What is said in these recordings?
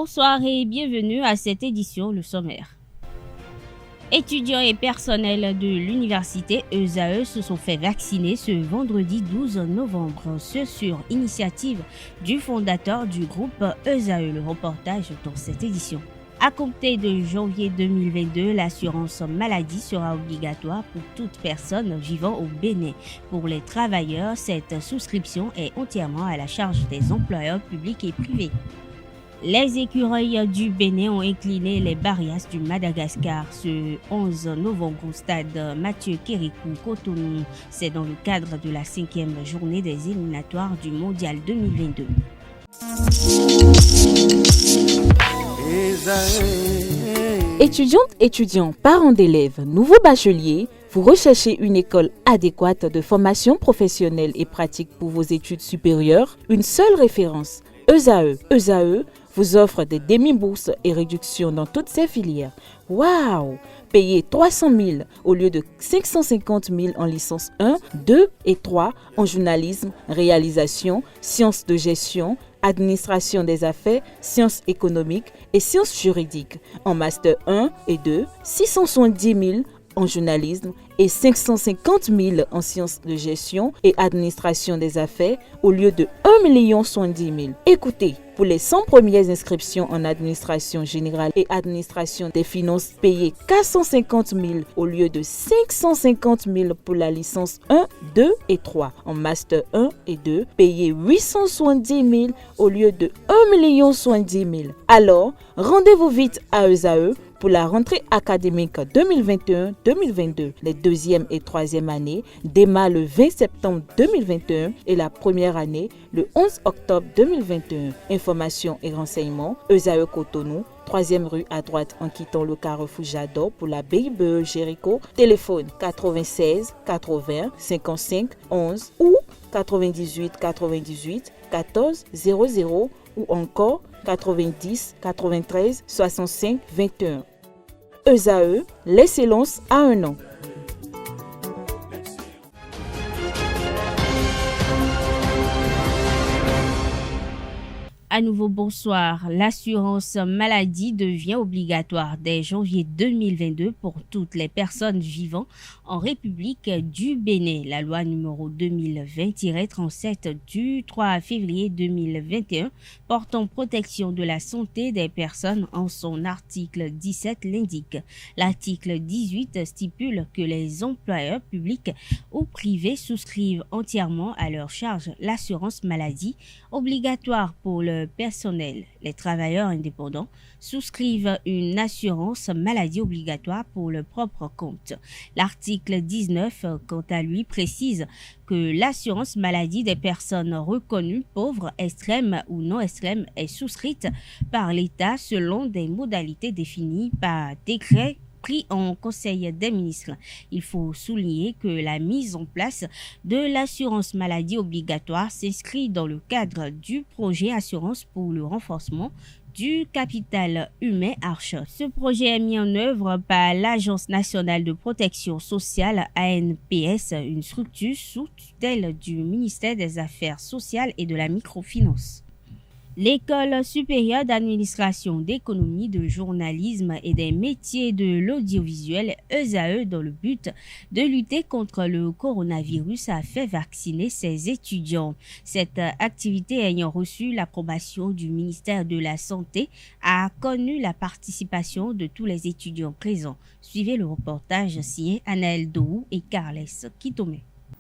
Bonsoir et bienvenue à cette édition, le sommaire. Étudiants et personnels de l'université ESAE se sont fait vacciner ce vendredi 12 novembre, ce sur initiative du fondateur du groupe ESAE. Le reportage dans cette édition. À compter de janvier 2022, l'assurance maladie sera obligatoire pour toute personne vivant au Bénin. Pour les travailleurs, cette souscription est entièrement à la charge des employeurs publics et privés. Les écureuils du Bénin ont incliné les Barrias du Madagascar ce 11 novembre au stade Mathieu Kérékou Cotonou. C'est dans le cadre de la 5e journée des éliminatoires du Mondial 2022. Étudiantes, étudiants, parents d'élèves, nouveaux bacheliers, vous recherchez une école adéquate de formation professionnelle et pratique pour vos études supérieures? Une seule référence, ESAE. ESAE vous offre des demi-bourses et réductions dans toutes ces filières. Waouh! Payez 300 000 au lieu de 550 000 en licence 1, 2 et 3 en journalisme, réalisation, sciences de gestion, administration des affaires, sciences économiques et sciences juridiques. En master 1 et 2, 670 000 en journalisme et 550 000 en sciences de gestion et administration des affaires au lieu de 1 070 000. Écoutez, pour les 100 premières inscriptions en administration générale et administration des finances, payez 450 000 au lieu de 550 000 pour la licence 1, 2 et 3. En master 1 et 2, payez 870 000 au lieu de 1 070 000. Alors, rendez-vous vite à ESAE pour la rentrée académique 2021-2022. Les deuxième et troisième années démarrent le 20 septembre 2021 et la première année le 11 octobre 2021. Informations et renseignements, ESAE Cotonou, 3e rue à droite en quittant le carrefour Jador pour la BIBE Jéricho. Téléphone 96 80 55 11 ou 98 98 14 00 ou encore 90 93 65 21. ESAE, l'excellence à un an. À nouveau, bonsoir. L'assurance maladie devient obligatoire dès janvier 2022 pour toutes les personnes vivant en République du Bénin. La loi numéro 2020-37 du 3 février 2021 portant protection de la santé des personnes en son article 17 l'indique. L'article 18 stipule que les employeurs publics ou privés souscrivent entièrement à leur charge l'assurance maladie obligatoire pour le personnel. Les travailleurs indépendants souscrivent une assurance maladie obligatoire pour le propre compte. L'article 19, quant à lui, précise que l'assurance maladie des personnes reconnues pauvres, extrêmes ou non extrêmes est souscrite par l'État selon des modalités définies par décret pris en Conseil des ministres. Il faut souligner que la mise en place de l'assurance maladie obligatoire s'inscrit dans le cadre du projet Assurance pour le renforcement du capital humain Arche. Ce projet est mis en œuvre par l'Agence nationale de protection sociale ANPS, une structure sous tutelle du ministère des Affaires sociales et de la microfinance. L'École supérieure d'administration, d'économie, de journalisme et des métiers de l'audiovisuel ESAE dans le but de lutter contre le coronavirus a fait vacciner ses étudiants. Cette activité ayant reçu l'approbation du ministère de la Santé a connu la participation de tous les étudiants présents. Suivez le reportage signé Anaël Dohou et Carles Kitome.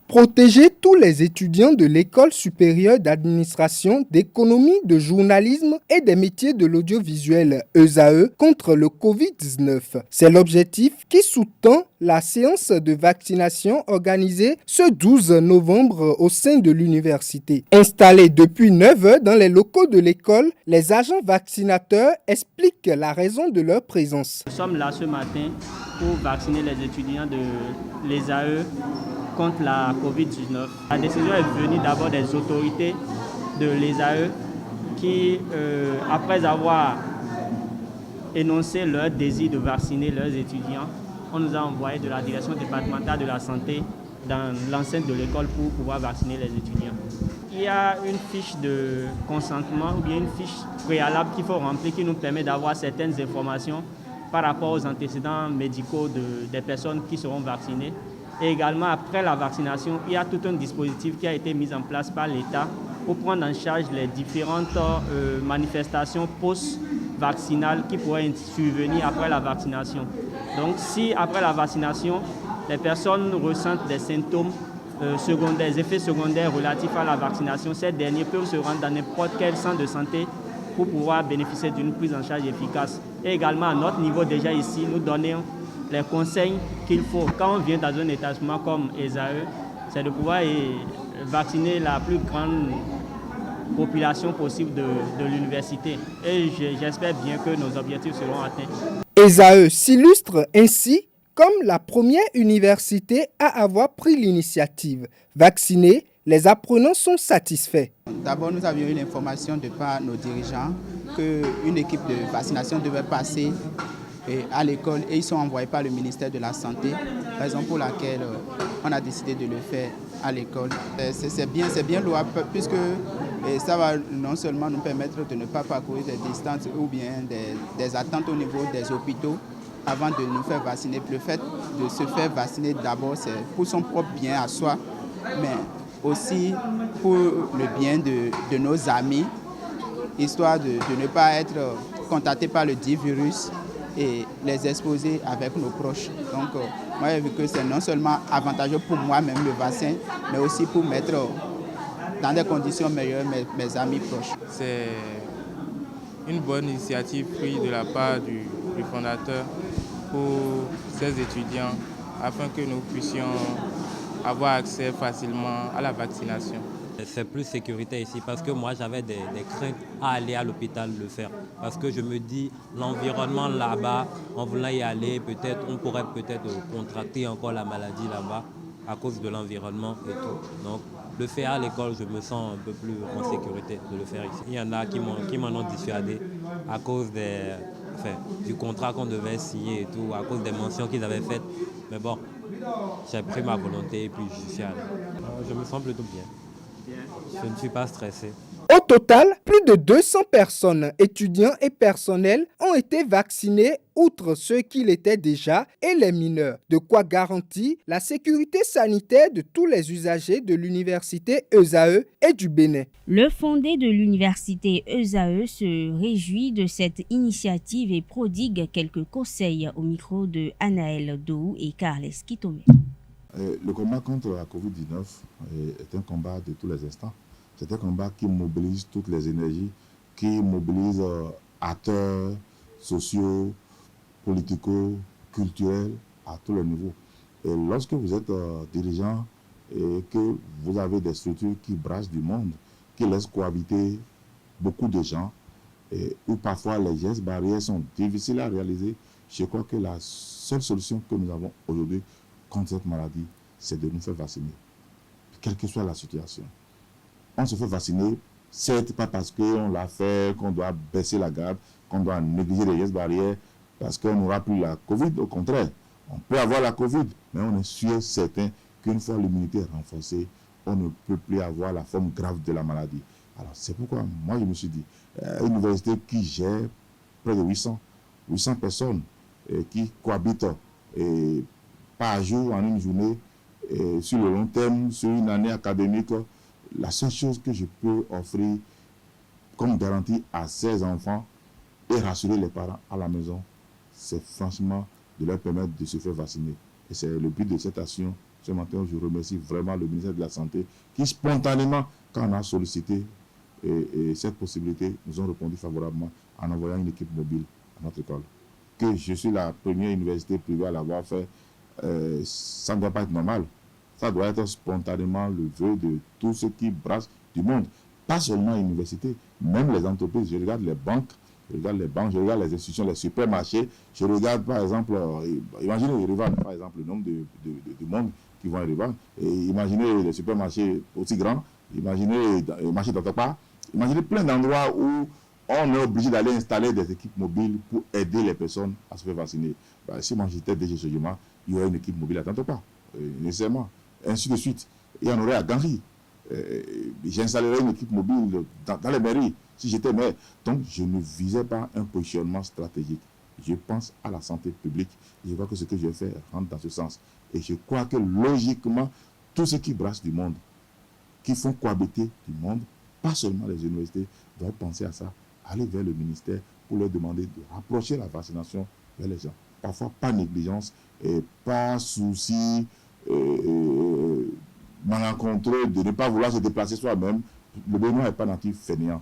Protéger tous les étudiants de l'École supérieure d'administration, d'économie, de journalisme et des métiers de l'audiovisuel ESAE contre le Covid-19. C'est l'objectif qui sous-tend la séance de vaccination organisée ce 12 novembre au sein de l'université. Installés depuis 9 heures dans les locaux de l'école, les agents vaccinateurs expliquent la raison de leur présence. Nous sommes là ce matin pour vacciner les étudiants de l'ESAE contre la Covid-19. La décision est venue d'abord des autorités de l'ESAE qui, après avoir énoncé leur désir de vacciner leurs étudiants, on nous a envoyé de la direction départementale de la santé dans l'enceinte de l'école pour pouvoir vacciner les étudiants. il y a une fiche de consentement ou bien une fiche préalable qu'il faut remplir qui nous permet d'avoir certaines informations par rapport aux antécédents médicaux des personnes qui seront vaccinées. Et également, après la vaccination, il y a tout un dispositif qui a été mis en place par l'État pour prendre en charge les différentes manifestations post-vaccinales qui pourraient survenir après la vaccination. Donc, si après la vaccination, les personnes ressentent des symptômes secondaires, des effets secondaires relatifs à la vaccination, ces derniers peuvent se rendre dans n'importe quel centre de santé pour pouvoir bénéficier d'une prise en charge efficace. Et également, à notre niveau déjà ici, nous donnons les conseils qu'il faut quand on vient dans un établissement comme ESAE, c'est de pouvoir vacciner la plus grande population possible de l'université. Et j'espère bien que nos objectifs seront atteints. ESAE s'illustre ainsi comme la première université à avoir pris l'initiative. Vaccinés, les apprenants sont satisfaits. D'abord, nous avions eu l'information de par nos dirigeants qu'une équipe de vaccination devait passer à l'école et ils sont envoyés par le ministère de la Santé, raison pour laquelle on a décidé de le faire à l'école. C'est bien louable puisque ça va non seulement nous permettre de ne pas parcourir des distances ou bien des attentes au niveau des hôpitaux avant de nous faire vacciner. Le fait de se faire vacciner d'abord, c'est pour son propre bien à soi, mais aussi pour le bien de nos amis, histoire de ne pas être contacté par le dit virus et les exposer avec nos proches. Donc, moi, j'ai vu que c'est non seulement avantageux pour moi-même le vaccin, mais aussi pour mettre dans des conditions meilleures mes amis proches. C'est une bonne initiative prise de la part du fondateur pour ces étudiants afin que nous puissions avoir accès facilement à la vaccination. C'est plus sécurité ici parce que moi j'avais des craintes à aller à l'hôpital le faire. Parce que je me dis, l'environnement là-bas, en voulant y aller, on pourrait peut-être contracter encore la maladie là-bas à cause de l'environnement et tout. Donc le faire à l'école, je me sens un peu plus en sécurité de le faire ici. Il y en a qui m'en ont dissuadé à cause du contrat qu'on devait signer et tout, à cause des mentions qu'ils avaient faites. Mais bon, j'ai pris ma volonté et puis je suis allé. Je me sens plutôt bien. Je ne suis pas stressé. Au total, plus de 200 personnes, étudiants et personnels, ont été vaccinés, outre ceux qui l'étaient déjà, et les mineurs. De quoi garantir la sécurité sanitaire de tous les usagers de l'université ESAE et du Bénin. Le fondé de l'université ESAE se réjouit de cette initiative et prodigue quelques conseils au micro de Anaël Dou et Carles Kitome. Le combat contre la COVID-19 est un combat de tous les instants. C'est un combat qui mobilise toutes les énergies, qui mobilise acteurs sociaux, politico, culturels à tous les niveaux. Et lorsque vous êtes dirigeant et que vous avez des structures qui brassent du monde, qui laissent cohabiter beaucoup de gens, et où parfois les gestes barrières sont difficiles à réaliser, je crois que la seule solution que nous avons aujourd'hui contre cette maladie, c'est de nous faire vacciner, quelle que soit la situation. On se fait vacciner, certes pas parce qu'on l'a fait, qu'on doit baisser la garde, qu'on doit négliger les gestes barrières, parce qu'on n'aura plus la Covid. Au contraire, on peut avoir la Covid, mais on est sûr, certain qu'une fois l'immunité renforcée, on ne peut plus avoir la forme grave de la maladie. Alors c'est pourquoi moi je me suis dit, une université qui gère près de 800 personnes qui cohabitent par jour, en une journée, sur le long terme, sur une année académique, la seule chose que je peux offrir comme garantie à ces enfants et rassurer les parents à la maison, c'est franchement de leur permettre de se faire vacciner. Et c'est le but de cette action. Ce matin, je remercie vraiment le ministère de la Santé qui spontanément, quand on a sollicité cette possibilité, nous ont répondu favorablement en envoyant une équipe mobile à notre école. Que je suis la première université privée à l'avoir fait, ça ne doit pas être normal. Ça doit être spontanément le vœu de tous ceux qui brassent du monde. Pas seulement l'université, même les entreprises. Je regarde les banques, je regarde les institutions, les supermarchés. Je regarde par exemple, imaginez Erevan, par exemple, le nombre de monde qui vont à Erevan. Et imaginez les supermarchés aussi grands, imaginez les marchés d'autre part, imaginez plein d'endroits où on est obligé d'aller installer des équipes mobiles pour aider les personnes à se faire vacciner. Si moi j'étais DG Sogema, il y aurait une équipe mobile à tant pas, nécessairement. Ainsi de suite. Il y en aurait à Ganri, j'installerai une équipe mobile dans les mairies, si j'étais maire. Donc, je ne visais pas un positionnement stratégique. Je pense à la santé publique. Je vois que ce que je fais rentre dans ce sens. Et je crois que logiquement, tous ceux qui brassent du monde, qui font cohabiter du monde, pas seulement les universités, doivent penser à ça, aller vers le ministère pour leur demander de rapprocher la vaccination vers les gens. Parfois, pas négligence, et pas souci malencontreux de ne pas vouloir se déplacer soi-même. Le Bénin n'est pas natif fainéant.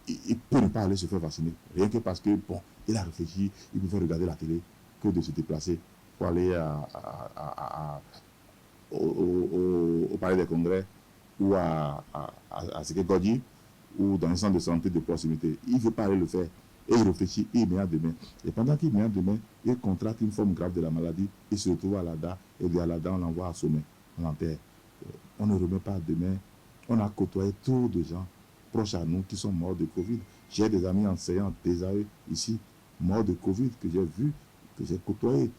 Il peut ne pas aller se faire vacciner. Rien que parce que, bon, il a réfléchi, il préfère regarder la télé que de se déplacer pour aller au palais des congrès ou à Séké-Godji ou dans un centre de santé de proximité. Il ne veut pas aller le faire. Et il réfléchit, il met à demain. Et pendant qu'il met à demain, il contracte une forme grave de la maladie, il se retrouve à l'ADA, et de l'ADA, on l'envoie à Sommet, on l'enterre. On ne remet pas à demain. On a côtoyé trop de gens proches à nous qui sont morts de Covid. J'ai des amis enseignants des AE ici, morts de Covid, que j'ai vus, que j'ai côtoyés.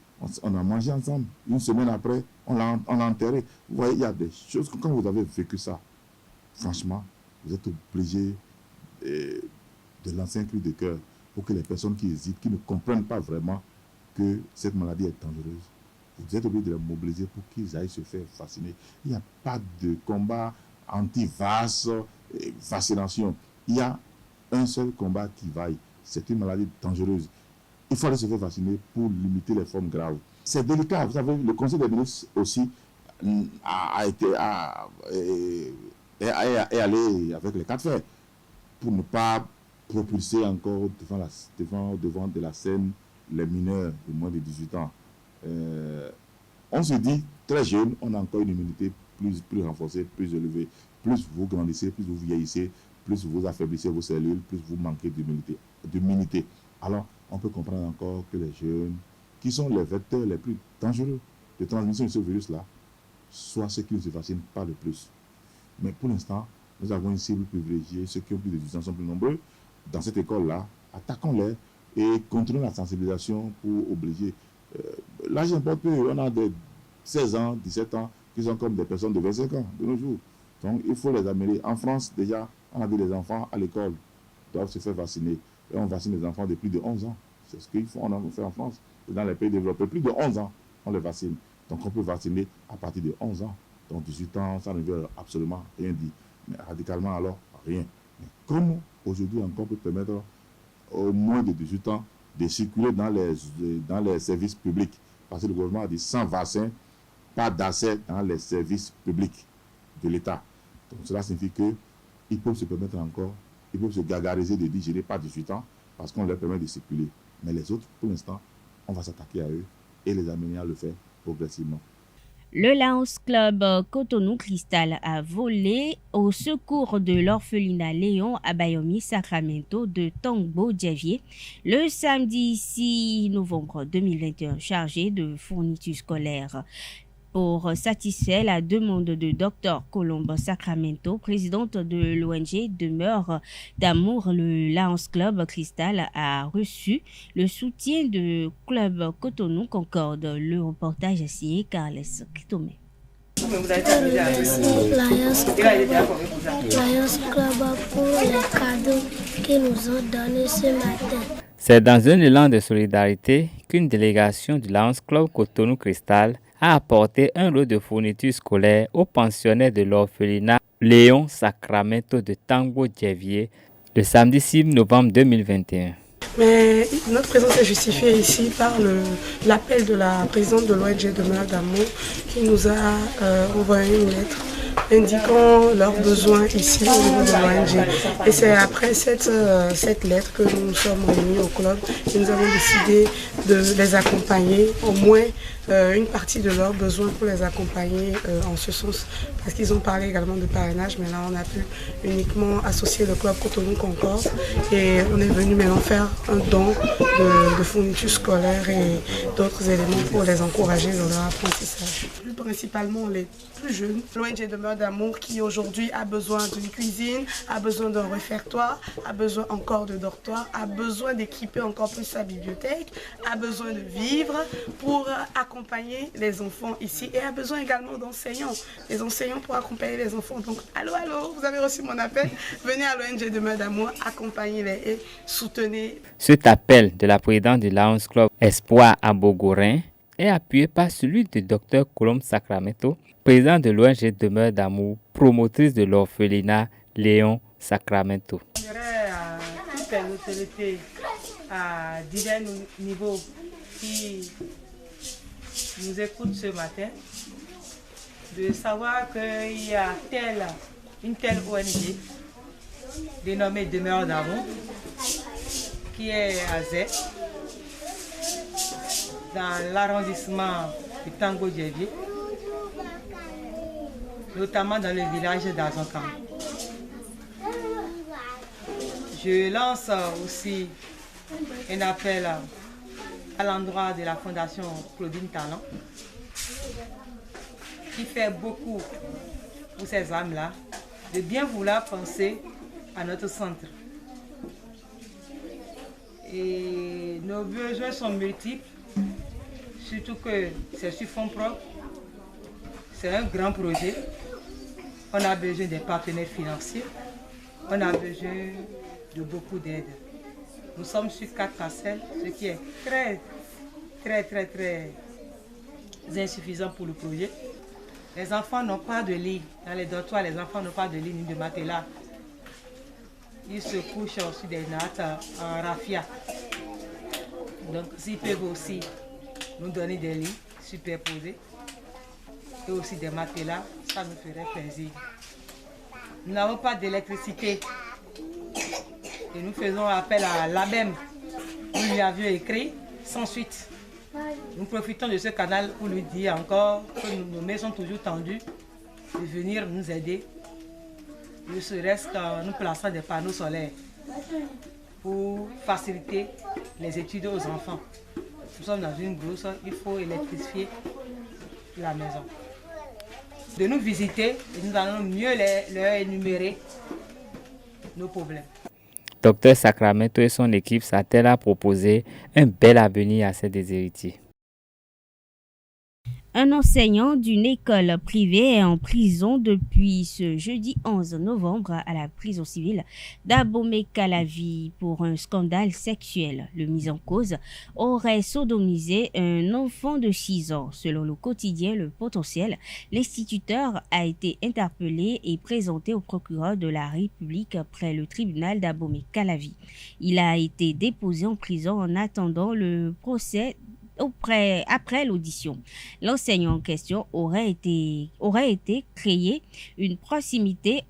On a mangé ensemble. Une semaine après, on l'a enterré. Vous voyez, il y a des choses, quand vous avez vécu ça, franchement, vous êtes obligé de lancer un cri de cœur pour que les personnes qui hésitent, qui ne comprennent pas vraiment que cette maladie est dangereuse, vous êtes obligé de les mobiliser pour qu'ils aillent se faire vacciner. Il n'y a pas de combat anti-vax, vaccination. Il y a un seul combat qui vaille. C'est une maladie dangereuse. Il faut aller se faire vacciner pour limiter les formes graves. C'est délicat. Vous savez, le Conseil des ministres aussi est allé avec les 4 fers pour ne pas propulser encore devant de la scène les mineurs de moins de 18 ans. On se dit, très jeune, on a encore une immunité plus renforcée, plus élevée. Plus vous grandissez, plus vous vieillissez, plus vous affaiblissez vos cellules, plus vous manquez d'immunité. Alors, on peut comprendre encore que les jeunes, qui sont les vecteurs les plus dangereux de transmission de ce virus-là, soient ceux qui ne se vaccinent pas le plus. Mais pour l'instant, nous avons une cible privilégiée. Ceux qui ont plus de 18 ans sont plus nombreux. Dans cette école-là, attaquons-les et continuons la sensibilisation pour obliger. Là, j'importe peu. On a des 16 ans, 17 ans qui sont comme des personnes de 25 ans de nos jours. Donc, il faut les amener. En France, déjà, on a vu les enfants à l'école doivent se faire vacciner. Et on vaccine les enfants de plus de 11 ans. C'est ce on a fait en France. Et dans les pays développés, plus de 11 ans, on les vaccine. Donc, on peut vacciner à partir de 11 ans. Donc, 18 ans, ça ne veut absolument rien dire. Mais radicalement, alors, rien. Mais comment aujourd'hui encore peut permettre aux moins de 18 ans de circuler dans les services publics? Parce que le gouvernement a dit sans vaccin, pas d'accès dans les services publics de l'État. Donc cela signifie qu'ils peuvent se permettre encore, ils peuvent se gargariser de dire je n'ai pas 18 ans parce qu'on leur permet de circuler. Mais les autres, pour l'instant, on va s'attaquer à eux et les amener à le faire progressivement. Le Lions Club Cotonou Cristal a volé au secours de l'orphelinat Léon à Bayomi Sacramento de Tangbo Djavier le samedi 6 novembre 2021, chargé de fournitures scolaires. Pour satisfaire la demande de Dr Colombe Sacramento, présidente de l'ONG Demeure d'amour, le Lions Club Cristal a reçu le soutien de Club Cotonou Concorde. Le reportage est signé Carles Kitomé. Lions Club pour les cadeaux qu'ils nous ont donnés ce matin. C'est dans un élan de solidarité qu'une délégation du Lions Club Cotonou Cristal a apporté un lot de fournitures scolaires aux pensionnaires de l'orphelinat Léon Sacramento de Tangbo Djavier le samedi 6 novembre 2021. Mais notre présence est justifiée ici par l'appel de la présidente de l'ONG Demeure d'amour qui nous a envoyé une lettre indiquant leurs besoins ici au niveau de l'ONG. Et c'est après cette lettre que nous nous sommes réunis au club et nous avons décidé de les accompagner, au moins une partie de leurs besoins pour les accompagner en ce sens. Parce qu'ils ont parlé également de parrainage, mais là on a pu uniquement associer le club Cotonou Concorde et on est venu maintenant faire un don de fournitures scolaires et d'autres éléments pour les encourager dans leur apprentissage. Plus principalement les plus jeunes, l'ONG Demeure d'amour qui aujourd'hui a besoin d'une cuisine, a besoin d'un réfectoire, a besoin encore de dortoirs, a besoin d'équiper encore plus sa bibliothèque, a besoin de vivres pour accompagner les enfants ici et a besoin également d'enseignants. Les enseignants enseignants pour accompagner les enfants. Donc, allô, vous avez reçu mon appel. Venez à l'ONG Demeure d'Amour, accompagnez-les et soutenez. Cet appel de la présidente du Lions Club Espoir à Bogorin est appuyé par celui du Dr Colombe Sacramento, président de l'ONG Demeure d'Amour, promotrice de l'orphelinat Léon Sacramento. Je dirais à toutes les autorités à divers niveaux qui nous écoutent ce matin de savoir qu'il y a une telle ONG dénommée Demeure d'Amour qui est à Zé, dans l'arrondissement du Tango-Djevier, notamment dans le village d'Azonkan. Je lance aussi un appel à l'endroit de la Fondation Claudine Talon, qui fait beaucoup pour ces âmes-là, de bien vouloir penser à notre centre. Et nos besoins sont multiples, surtout que c'est sur fonds propres, c'est un grand projet. On a besoin des partenaires financiers, on a besoin de beaucoup d'aide. Nous sommes sur 4 parcelles, ce qui est très insuffisant pour le projet. Les enfants n'ont pas de lit. Dans les dortoirs, les enfants n'ont pas de lit ni de matelas. Ils se couchent sur des nattes en raffia. Donc s'ils peuvent aussi nous donner des lits superposés et aussi des matelas, ça nous ferait plaisir. Nous n'avons pas d'électricité et nous faisons appel à l'ABEM. Nous lui avions écrit sans suite. Nous profitons de ce canal pour lui dire encore que nos mains sont toujours tendues de venir nous aider, ne serait-ce qu'en nous plaçant des panneaux solaires pour faciliter les études aux enfants. Nous sommes dans une brousse, il faut électrifier la maison. De nous visiter et nous allons mieux leur énumérer nos problèmes. Dr Sacramento et son équipe s'attellent à proposer un bel avenir à ces déshéritiers. Un enseignant d'une école privée est en prison depuis ce jeudi 11 novembre à la prison civile d'Abomey-Calavi pour un scandale sexuel. Le mis en cause aurait sodomisé un enfant de 6 ans. Selon le quotidien Le Potentiel, l'instituteur a été interpellé et présenté au procureur de la République près le tribunal d'Abomey-Calavi. Il a été déposé en prison en attendant le procès après l'audition. L'enseignant en question aurait créé une proximité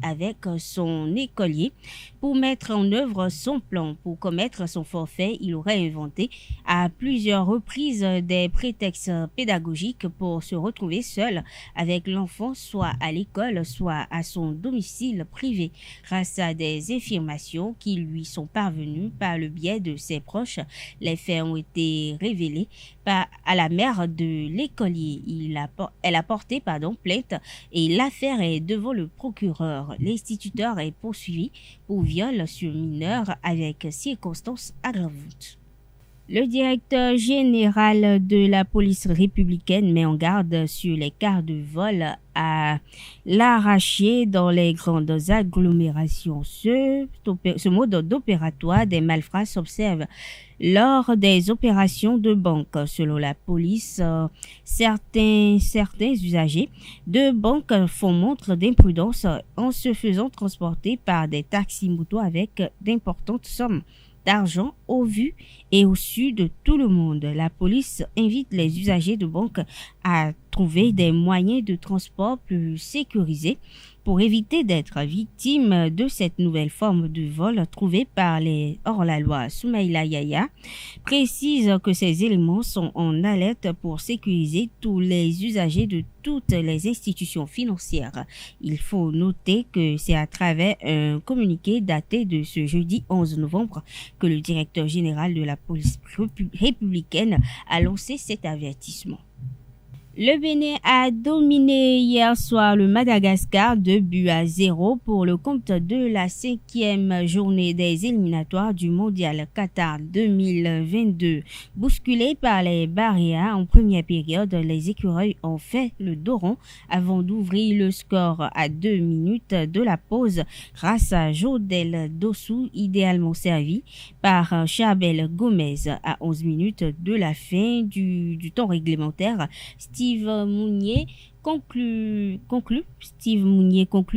avec son écolier pour mettre en œuvre son plan. Pour commettre son forfait, il aurait inventé à plusieurs reprises des prétextes pédagogiques pour se retrouver seul avec l'enfant, soit à l'école, soit à son domicile privé. Grâce à des affirmations qui lui sont parvenues par le biais de ses proches, les faits ont été révélés à la mère de l'écolier. Elle a porté plainte et l'affaire est devant le procureur. L'instituteur est poursuivi pour viol sur mineur avec circonstances aggravantes. Le directeur général de la police républicaine met en garde sur les cas de vol à l'arraché dans les grandes agglomérations. Ce mode d'opératoire des malfrats s'observe lors des opérations de banque. Selon la police, certains usagers de banques font montre d'imprudence en se faisant transporter par des taxis-motos avec d'importantes sommes d'argent au vu et au su de tout le monde. La police invite les usagers de banque à trouver des moyens de transport plus sécurisés pour éviter d'être victimes de cette nouvelle forme de vol trouvée par les hors-la-loi. Soumaïla Yaya précise que ces éléments sont en alerte pour sécuriser tous les usagers de toutes les institutions financières. Il faut noter que c'est à travers un communiqué daté de ce jeudi 11 novembre que le directeur général de la police républicaine a lancé cet avertissement. Le Bénin a dominé hier soir le Madagascar 2-0 pour le compte de la 5e journée des éliminatoires du Mondial Qatar 2022. Bousculés par les barrières en première période, les écureuils ont fait le dos rond avant d'ouvrir le score à 2 minutes de la pause grâce à Jodel Dossou, idéalement servi par Charbel Gomez à 11 minutes de la fin du temps réglementaire. Steve Mounier conclut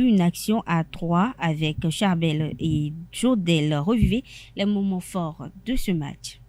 une action à 3 avec Charbel et Jodel. Revivez les moments forts de ce match.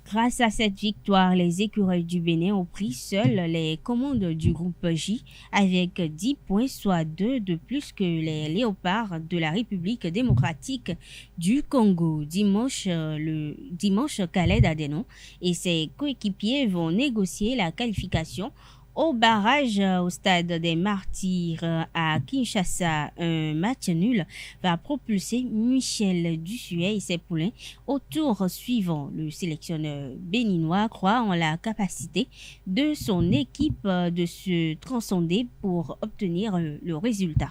Grâce à cette victoire, les écureuils du Bénin ont pris seuls les commandes du groupe J avec 10 points, soit 2 de plus que les léopards de la République démocratique du Congo. Dimanche, Khaled Adenon et ses coéquipiers vont négocier la qualification Au barrage au stade des Martyrs à Kinshasa, un match nul va propulser Michel Dussuet et ses poulains au tour suivant. Le sélectionneur béninois croit en la capacité de son équipe de se transcender pour obtenir le résultat.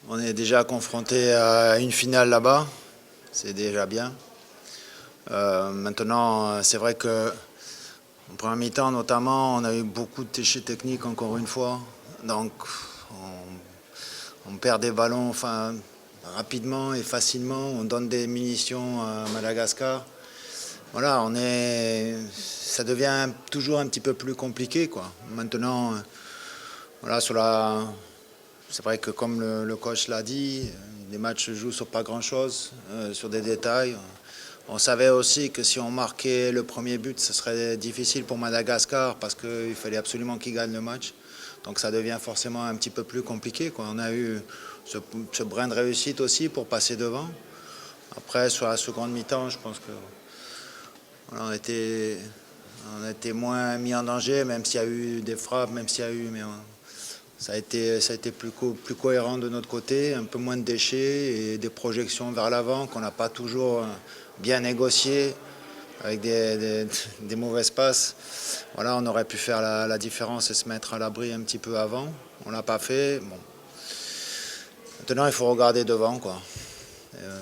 On est déjà confronté à une finale là-bas, c'est déjà bien. Maintenant, c'est vrai que en première mi-temps, notamment, on a eu beaucoup de déchets techniques, encore une fois. Donc, on perd des ballons rapidement et facilement. On donne des munitions à Madagascar. Voilà, ça devient toujours un petit peu plus compliqué, quoi. Maintenant, voilà, c'est vrai que comme le coach l'a dit, les matchs se jouent sur pas grand-chose, sur des détails. On savait aussi que si on marquait le premier but, ce serait difficile pour Madagascar parce qu'il fallait absolument qu'ils gagnent le match. Donc ça devient forcément un petit peu plus compliqué, quoi. On a eu ce brin de réussite aussi pour passer devant. Après, sur la seconde mi-temps, je pense que voilà, on a été moins mis en danger, même s'il y a eu des frappes, mais ça a été plus cohérent de notre côté, un peu moins de déchets et des projections vers l'avant qu'on n'a pas toujours bien négocié avec des mauvaises passes. Voilà, on aurait pu faire la différence et se mettre à l'abri un petit peu avant. On ne l'a pas fait. Bon. Maintenant, il faut regarder devant, quoi.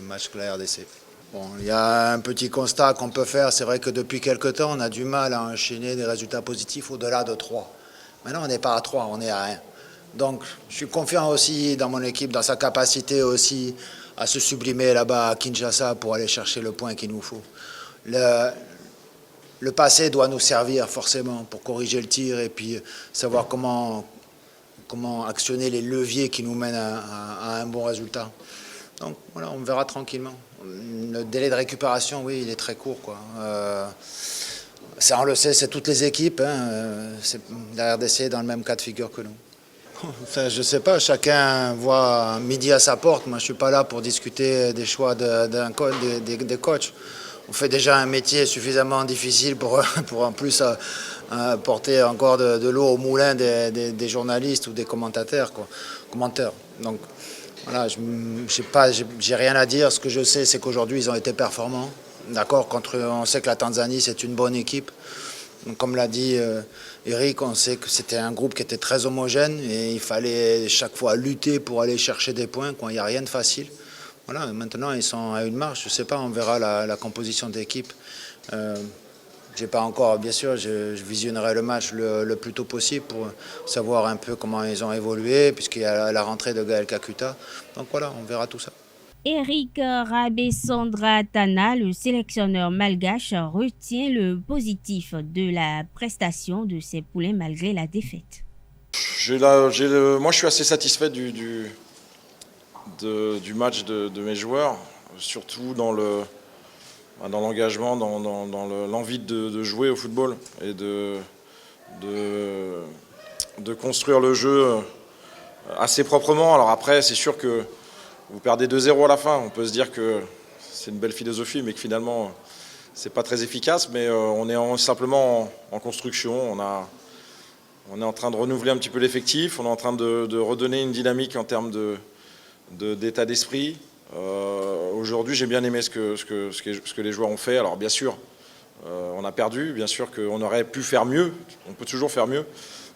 Match de la RDC. Bon, il y a un petit constat qu'on peut faire. C'est vrai que depuis quelques temps, on a du mal à enchaîner des résultats positifs au-delà de 3. Maintenant, on n'est pas à 3, on est à 1. Donc, je suis confiant aussi dans mon équipe, dans sa capacité aussi à se sublimer là-bas à Kinshasa pour aller chercher le point qu'il nous faut. Le passé doit nous servir forcément pour corriger le tir et puis savoir comment actionner les leviers qui nous mènent à un bon résultat. Donc voilà, on verra tranquillement. Le délai de récupération, oui, il est très court, quoi. Ça, on le sait, c'est toutes les équipes. La RDC est dans le même cas de figure que nous. Enfin, je ne sais pas, chacun voit midi à sa porte. Moi, je ne suis pas là pour discuter des choix des coachs. On fait déjà un métier suffisamment difficile pour en plus porter encore de l'eau au moulin des journalistes ou des commentateurs. Donc voilà, j'ai rien à dire. Ce que je sais, c'est qu'aujourd'hui, ils ont été performants. D'accord, on sait que la Tanzanie, c'est une bonne équipe. Donc, comme l'a dit Eric, on sait que c'était un groupe qui était très homogène et il fallait chaque fois lutter pour aller chercher des points. Il n'y a rien de facile. Voilà, maintenant, ils sont à une marche. Je ne sais pas, on verra la composition d'équipe. J'ai pas encore, bien sûr, je visionnerai le match le plus tôt possible pour savoir un peu comment ils ont évolué, puisqu'il y a la rentrée de Gaël Kakuta. Donc voilà, on verra tout ça. Eric Rabesandratana, le sélectionneur malgache, retient le positif de la prestation de ses poulains malgré la défaite. Moi, je suis assez satisfait du match de mes joueurs, surtout dans l'engagement, dans l'envie de jouer au football et de construire le jeu assez proprement. Alors après, c'est sûr que vous perdez 2-0 à la fin. On peut se dire que c'est une belle philosophie, mais que finalement, c'est pas très efficace. Mais on est simplement en construction. On est en train de renouveler un petit peu l'effectif. On est en train de redonner une dynamique en termes d'état d'esprit. Aujourd'hui, j'ai bien aimé ce que les joueurs ont fait. Alors bien sûr, on a perdu. Bien sûr qu'on aurait pu faire mieux. On peut toujours faire mieux.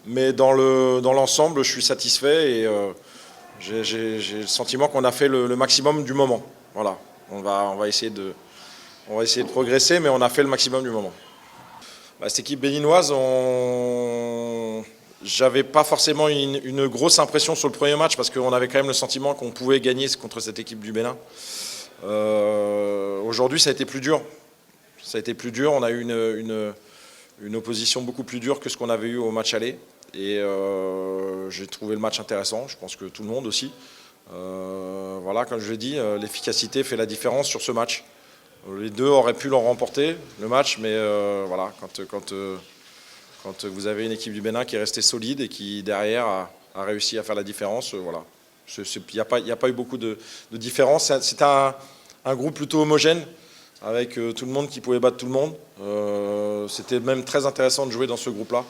Mais dans l'ensemble, je suis satisfait et j'ai le sentiment qu'on a fait le maximum du moment. Voilà. On va essayer de progresser, mais on a fait le maximum du moment. Cette équipe béninoise, j'avais pas forcément une grosse impression sur le premier match parce qu'on avait quand même le sentiment qu'on pouvait gagner contre cette équipe du Bénin. Aujourd'hui, ça a été plus dur. On a eu une opposition beaucoup plus dure que ce qu'on avait eu au match aller. Et j'ai trouvé le match intéressant, je pense que tout le monde aussi. Voilà, comme je l'ai dit, l'efficacité fait la différence sur ce match. Les deux auraient pu l'en remporter, le match, mais voilà, quand vous avez une équipe du Bénin qui est restée solide et qui, derrière, a réussi à faire la différence, voilà. Il n'y a pas eu beaucoup de différence. C'est un groupe plutôt homogène, avec tout le monde qui pouvait battre tout le monde. C'était même très intéressant de jouer dans ce groupe-là.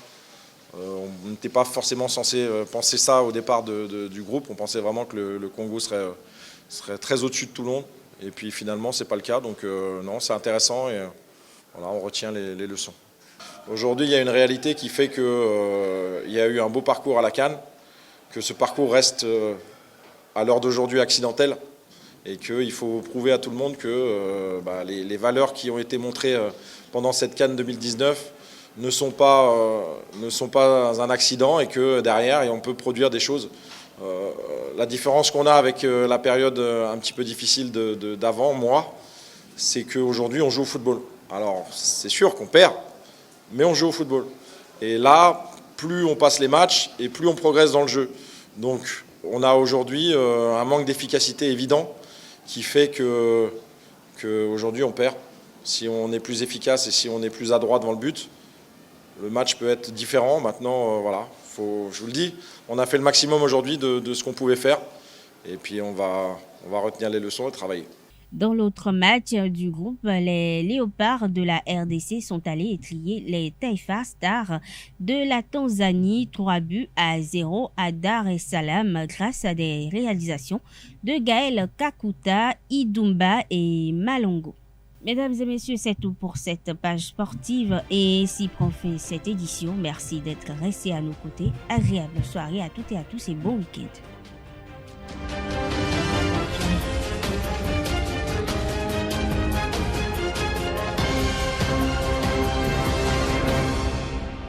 On n'était pas forcément censé penser ça au départ du groupe. On pensait vraiment que le Congo serait très au-dessus de tout le monde. Et puis finalement, ce n'est pas le cas. Donc non, c'est intéressant et voilà, on retient les leçons. Aujourd'hui, il y a une réalité qui fait qu'il y a eu un beau parcours à la CAN, que ce parcours reste à l'heure d'aujourd'hui accidentel et qu'il faut prouver à tout le monde que les valeurs qui ont été montrées pendant cette CAN 2019 ne sont pas un accident et que derrière, on peut produire des choses. La différence qu'on a avec la période un petit peu difficile d'avant, c'est qu'aujourd'hui, on joue au football. Alors, c'est sûr qu'on perd, mais on joue au football. Et là, plus on passe les matchs et plus on progresse dans le jeu. Donc, on a aujourd'hui un manque d'efficacité évident qui fait qu'aujourd'hui, on perd. Si on est plus efficace et si on est plus adroit devant le but, le match peut être différent. Maintenant, voilà, je vous le dis, on a fait le maximum aujourd'hui de ce qu'on pouvait faire. Et puis, on va retenir les leçons et travailler. Dans l'autre match du groupe, les Léopards de la RDC sont allés étrier les Taifa Stars de la Tanzanie 3-0 à Dar es Salaam grâce à des réalisations de Gaël Kakuta, Idumba et Malongo. Mesdames et messieurs, c'est tout pour cette page sportive et ainsi prend fin cette édition. Merci d'être restés à nos côtés. Agréable soirée à toutes et à tous et bon week-end.